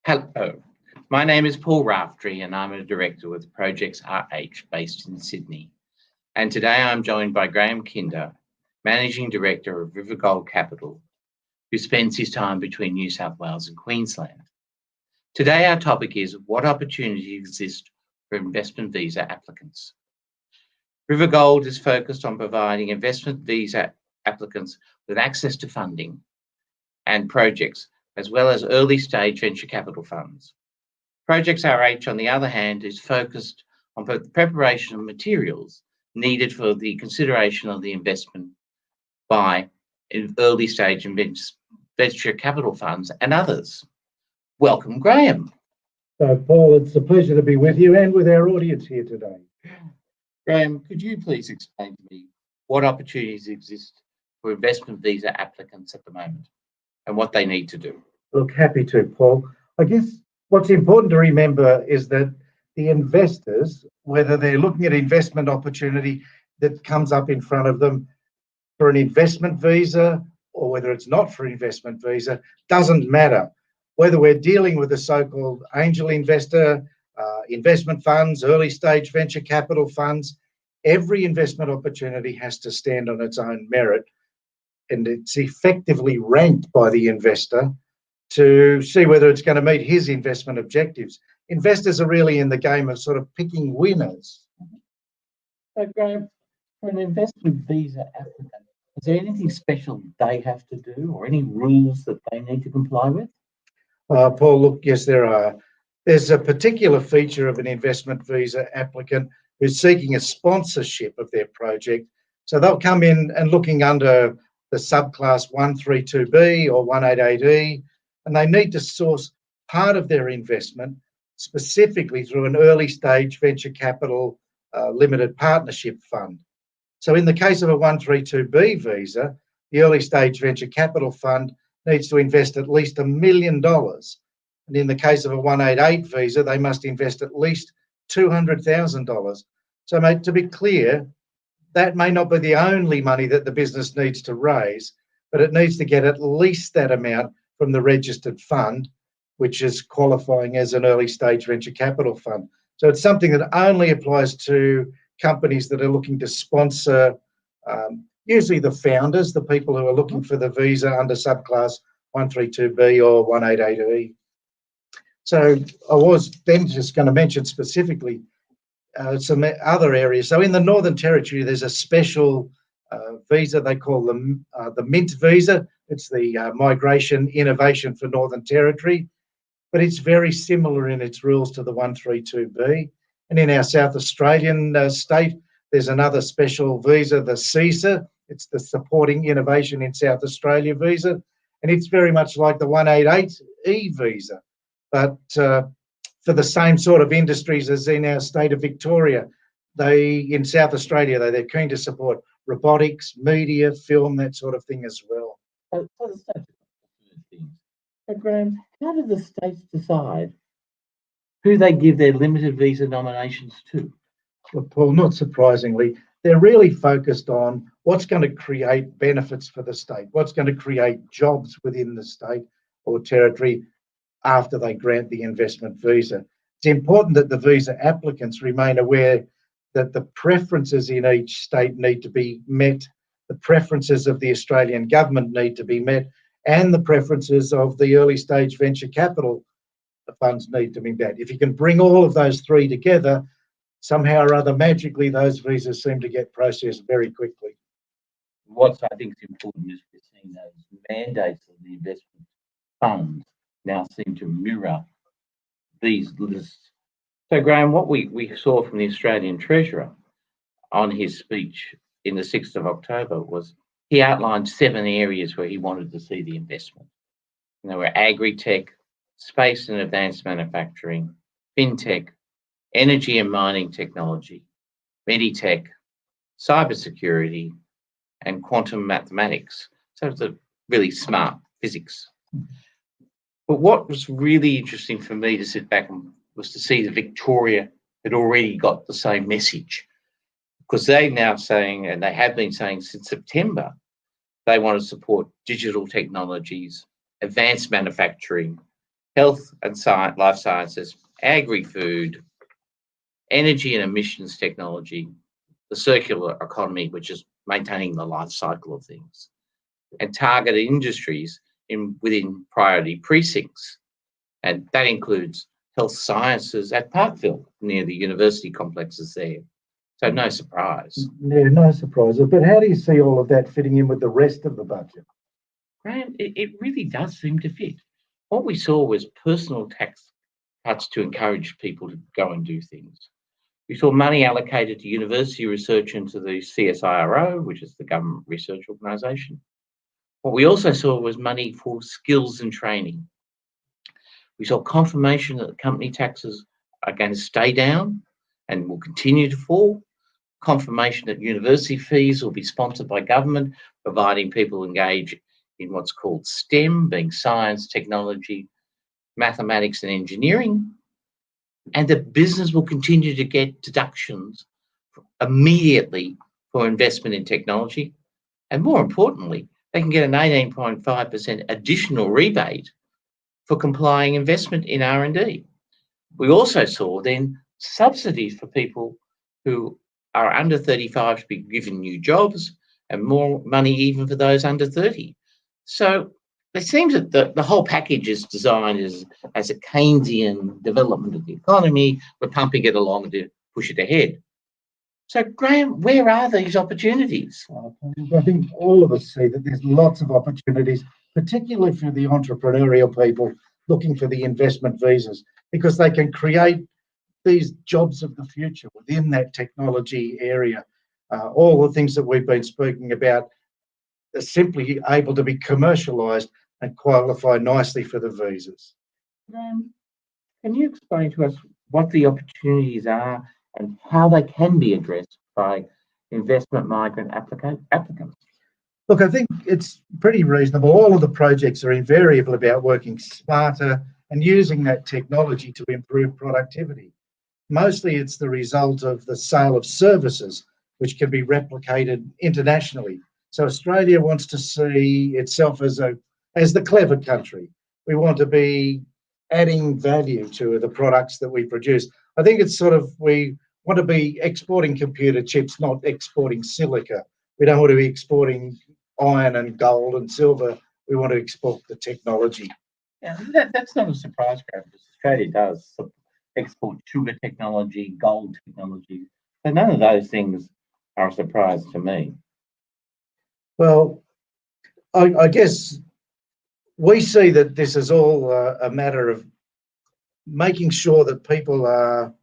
Hello, my name is Paul Raftery and I'm a director with Projects RH based in Sydney. And today I'm joined by Graham Kinder, Managing Director of River Gold Capital, who spends his time between New South Wales and Queensland. Today our topic is what opportunities exist for investment visa applicants. River Gold is focused on providing investment visa applicants with access to funding and projects, as well as early stage venture capital funds. Projects RH, on the other hand, is focused on the preparation of materials needed for the consideration of the investment by early stage venture capital funds and others. Welcome, Graham. So, Paul, it's a pleasure to be with you and with our audience here today. Graham, could you please explain to me what opportunities exist for investment visa applicants at the moment and what they need to do? Look, happy to, Paul. I guess what's important to remember is that the investors, whether they're looking at investment opportunity that comes up in front of them for an investment visa or whether it's not for an investment visa, doesn't matter. Whether we're dealing with a so-called angel investor, investment funds, early stage venture capital funds, every investment opportunity has to stand on its own merit, and it's effectively ranked by the investor to see whether it's going to meet his investment objectives. Investors are really in the game of sort of picking winners. So, Graham, for an investment visa applicant, is there anything special they have to do or any rules that they need to comply with? Paul, look, yes, there are. There's a particular feature of an investment visa applicant who's seeking a sponsorship of their project. So they'll come in and looking under the subclass 132B or 188E, and they need to source part of their investment specifically through an early stage venture capital limited partnership fund. So in the case of a 132B visa, the early stage venture capital fund needs to invest at least $1 million. And in the case of a 188 visa, they must invest at least $200,000. So, mate, to be clear, that may not be the only money that the business needs to raise, but it needs to get at least that amount from the registered fund, which is qualifying as an early stage venture capital fund. So it's something that only applies to companies that are looking to sponsor, usually the founders, the people who are looking for the visa under subclass 132B or 188E. So I was then just going to mention specifically some other areas. So in the Northern Territory, there's a special visa they call the MINT visa. It's the Migration Innovation for Northern Territory, but it's very similar in its rules to the 132B. And in our South Australian state, there's another special visa, the CISA. It's the Supporting Innovation in South Australia visa, and it's very much like the 188E visa, but for the same sort of industries as in our state of Victoria. In South Australia, they're keen to support robotics, media, film, that sort of thing as well. So, Graham, how do the states decide who they give their limited visa nominations to? Well, Paul, not surprisingly, they're really focused on what's going to create benefits for the state, what's going to create jobs within the state or territory after they grant the investment visa. It's important that the visa applicants remain aware that the preferences in each state need to be met, the preferences of the Australian government need to be met, and the preferences of the early stage venture capital funds need to be met. If you can bring all of those three together, somehow or other, magically, those visas seem to get processed very quickly. What I think is important is we're seeing those mandates of the investment funds now seem to mirror these lists. So, Graham, what we saw from the Australian Treasurer on his speech in the 6th of October was he outlined 7 areas where he wanted to see the investment. And they were agri-tech, space and advanced manufacturing, fintech, energy and mining technology, meditech, cybersecurity, and quantum mathematics. So it's a really smart physics. But what was really interesting for me to sit back and was to see that Victoria had already got the same message, because they're now saying, and they have been saying since September, they want to support digital technologies, advanced manufacturing, health and science, life sciences, agri-food, energy and emissions technology, the circular economy, which is maintaining the life cycle of things, and targeted industries within priority precincts. And that includes health sciences at Parkville, near the university complexes there. So no surprise. Yeah, no surprises. But how do you see all of that fitting in with the rest of the budget? Graham, it really does seem to fit. What we saw was personal tax cuts to encourage people to go and do things. We saw money allocated to university research into the CSIRO, which is the government research organisation. What we also saw was money for skills and training. We saw confirmation that the company taxes are going to stay down and will continue to fall. Confirmation that university fees will be sponsored by government, providing people engage in what's called STEM, being science, technology, mathematics, and engineering. And that business will continue to get deductions immediately for investment in technology. And more importantly, they can get an 18.5% additional rebate for complying investment in R&D. We also saw then subsidies for people who are under 35 to be given new jobs, and more money even for those under 30. So it seems that the whole package is designed as a Keynesian development of the economy. We're pumping it along to push it ahead. So, Graham, where are these opportunities? I think all of us see that there's lots of opportunities, particularly for the entrepreneurial people looking for the investment visas, because they can create these jobs of the future within that technology area. All the things that we've been speaking about are simply able to be commercialised and qualify nicely for the visas. Can you explain to us what the opportunities are and how they can be addressed by investment migrant applicants? Look, I think it's pretty reasonable. All of the projects are invariable about working smarter and using that technology to improve productivity. Mostly it's the result of the sale of services, which can be replicated internationally. So Australia wants to see itself as the clever country. We want to be adding value to the products that we produce. I think it's sort of, we want to be exporting computer chips, not exporting silica. We don't want to be exporting iron and gold and silver. We want to export the technology. Yeah, that's not a surprise, Graham, because Australia does export sugar technology, gold technology. So none of those things are a surprise to me. Well, I guess we see that this is all a matter of making sure that people are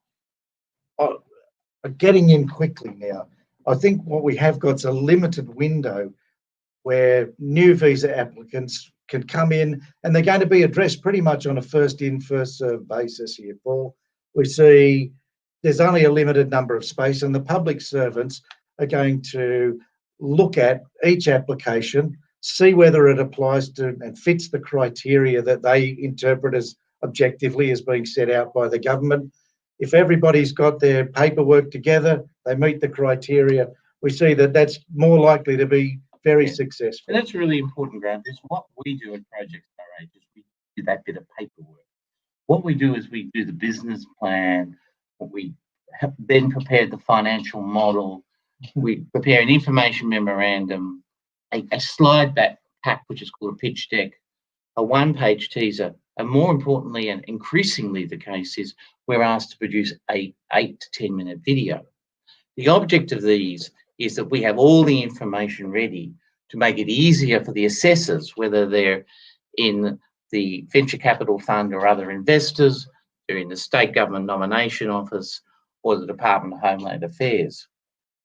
getting in quickly now. I think what we have got is a limited window where new visa applicants can come in, and they're going to be addressed pretty much on a first in, first served basis here, Paul. We see there's only a limited number of space, and the public servants are going to look at each application, see whether it applies to and fits the criteria that they interpret as objectively as being set out by the government. If everybody's got their paperwork together, they meet the criteria, we see that that's more likely to be very successful. And that's really important, Grant. It's what we do at Project RH, is we do that bit of paperwork. What we do is we do the business plan, we have then prepared the financial model, we prepare an information memorandum, a slide pack, which is called a pitch deck, a one-page teaser, and more importantly, and increasingly the case is, we're asked to produce a 8 to 10 minute video. The object of these is that we have all the information ready to make it easier for the assessors, whether they're in the venture capital fund or other investors, they're in the state government nomination office or the Department of Homeland Affairs.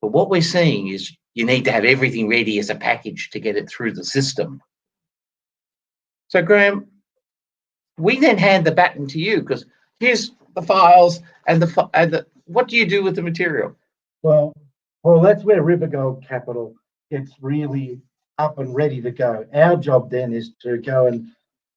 But what we're seeing is you need to have everything ready as a package to get it through the system. So Graham, we then hand the baton to you, because here's the files and what do you do with the material? Well, that's where River Gold Capital gets really up and ready to go. Our job then is to go and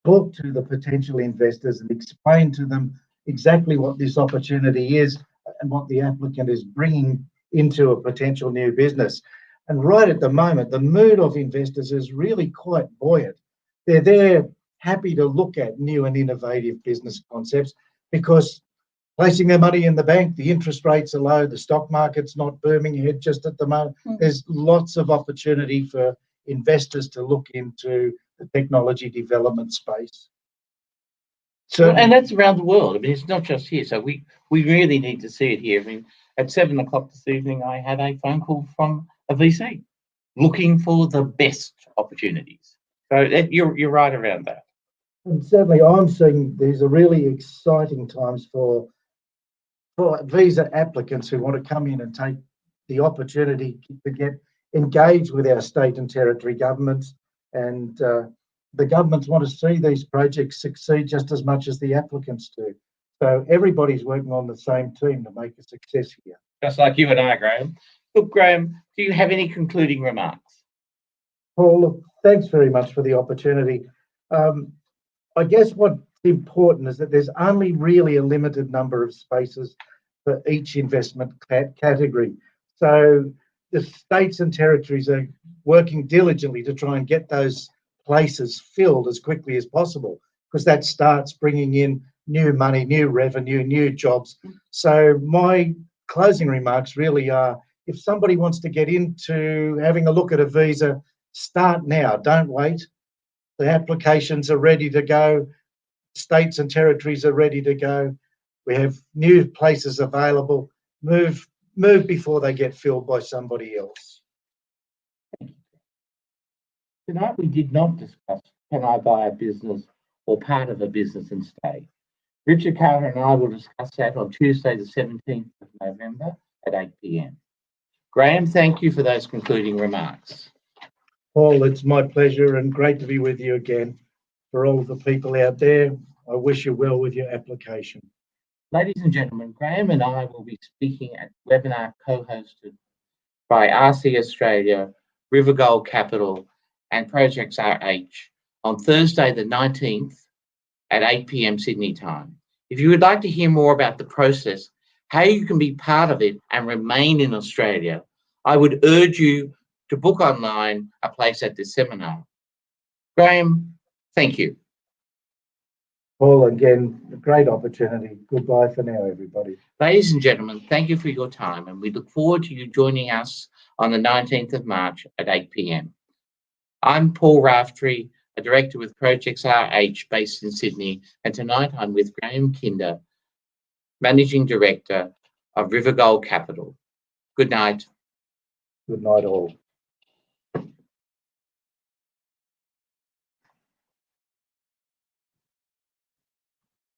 talk to the potential investors and explain to them exactly what this opportunity is and what the applicant is bringing into a potential new business. And right at the moment, the mood of investors is really quite buoyant. They're there happy to look at new and innovative business concepts because placing their money in the bank, the interest rates are low, the stock market's not booming ahead just at the moment. There's lots of opportunity for investors to look into the technology development space. Well, and that's around the world. I mean, it's not just here. So we really need to see it here. I mean, at 7 o'clock this evening, I had a phone call from a VC looking for the best opportunities. So you're right around that. And certainly I'm seeing these are really exciting times for visa applicants who want to come in and take the opportunity to get engaged with our state and territory governments. And the governments want to see these projects succeed just as much as the applicants do. So everybody's working on the same team to make a success here. Just like you and I, Graham. Look, Graham, do you have any concluding remarks? Paul, look, thanks very much for the opportunity. I guess what's important is that there's only really a limited number of spaces for each investment category. So the states and territories are working diligently to try and get those places filled as quickly as possible, because that starts bringing in new money, new revenue, new jobs. So my closing remarks really are, if somebody wants to get into having a look at a visa, start now, don't wait. The applications are ready to go. States and territories are ready to go. We have new places available. Move before they get filled by somebody else. Tonight we did not discuss, can I buy a business or part of a business and stay? Richard Carter and I will discuss that on Tuesday, the 17th of November at 8 p.m. Graham, thank you for those concluding remarks. Paul, it's my pleasure and great to be with you again. For all the people out there, I wish you well with your application. Ladies and gentlemen, Graham and I will be speaking at a webinar co-hosted by RC Australia, River Gold Capital and Projects RH on Thursday the 19th at 8 p.m. Sydney time. If you would like to hear more about the process, how you can be part of it and remain in Australia, I would urge you to book online a place at this seminar. Graham, thank you. Paul, again, a great opportunity. Goodbye for now, everybody. Ladies and gentlemen, thank you for your time, and we look forward to you joining us on the 19th of March at 8 p.m. I'm Paul Raftery, a director with Projects RH based in Sydney, and tonight I'm with Graham Kinder, Managing Director of River Gold Capital. Good night. Good night, all.